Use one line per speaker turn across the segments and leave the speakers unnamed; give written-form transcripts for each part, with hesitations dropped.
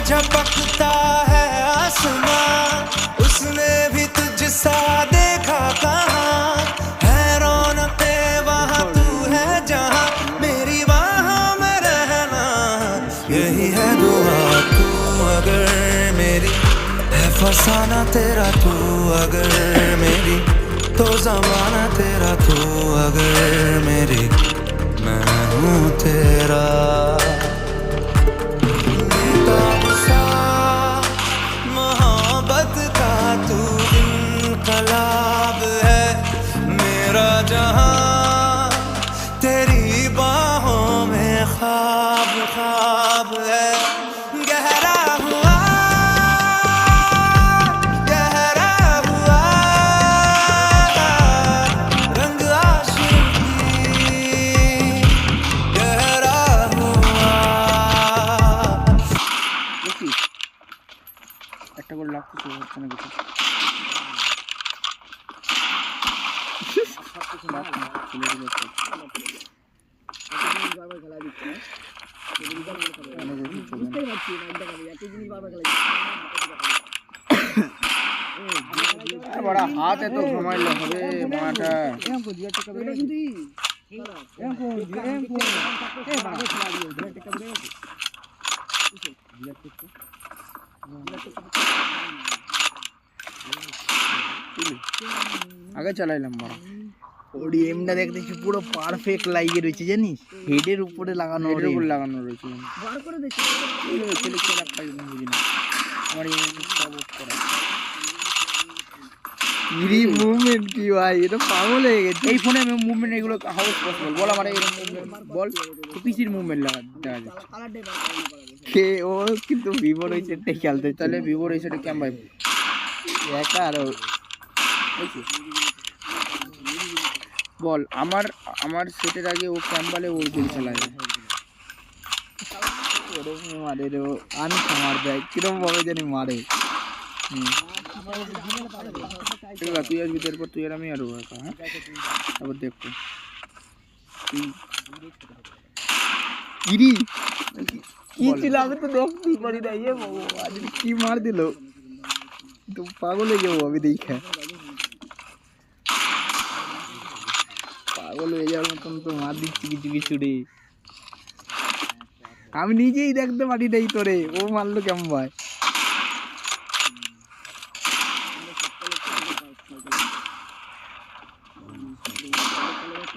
झपकता है आसमां, उसने भी तुझसा देखा कहाँ, है रौनके वहाँ तू है जहाँ, मेरी बाहों में रहना यही है दुआ। तू अगर मेरी है फसाना तेरा, तू अगर मेरी तो जमाना तेरा, तू अगर मेरी मैं हूँ तेरा। मोहब्बत का तू इनकलाब है, मेरा जहां तेरी बाहों में ख्वाब ख्वाब है। गहरा हुआ गहरा हुआ रंग आशिकी, गहरा हुआ।
একটা করে লাভ কিছু হচ্ছে না কিছু বড় হাত এত ঘুমাইলে হবে মাটা আগে চালাইলাম বড়
ওডি এমটা দেখতেছি পুরো পারফেক্ট লাগিয়ে রয়েছে জানিস, হেডের উপরে লাগানো,
হেডের উপরে লাগানো রয়েছে। আমার
ইরি মুভমেন্ট কি ভাই, এটা পাগল হয়ে গেছে।
এই ফোনে মুভমেন্ট এগুলো হাউ পসিবল বল, আমার এরকম মুভমেন্ট বল, পিসির মুভমেন্ট দেখা যাচ্ছে।
কে ও কিন্তু ভিভো রয়েছে এটা খেলতে,
তাহলে ভিভো রয়েছে এটা কেমন ভাই
একা আর
বল। আমার আমার সেটের আগে ও ক্যাম্বালে ওর গেম চালায়,
ওরকম মারে রে, আনছে মার দেয় কিরকম ভাবে জানি মারে।
ঠিক আছে তুই আসবি, তারপর তুই আর আমি আরো একা, হ্যাঁ তারপর দেখবো
ইরি কি ছিল আমি তো দেখতেই পারি না। ইয়ে ভগবান কি মার দিল, তো পাগল হয়ে যাবো আমি দেখে, পাগল হয়ে যাওয়ার মতন তো মার দিচ্ছি কিছু কিছু রে। আমি নিজেই দেখতে পারি নাই তোরে, ও মারলো কেমন ভাই।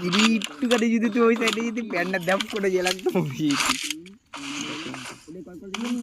ইরি একটুখানি যদি তুই ওই সাইডে যদি প্যান্টটা দ্যাপ করে যে লাগতো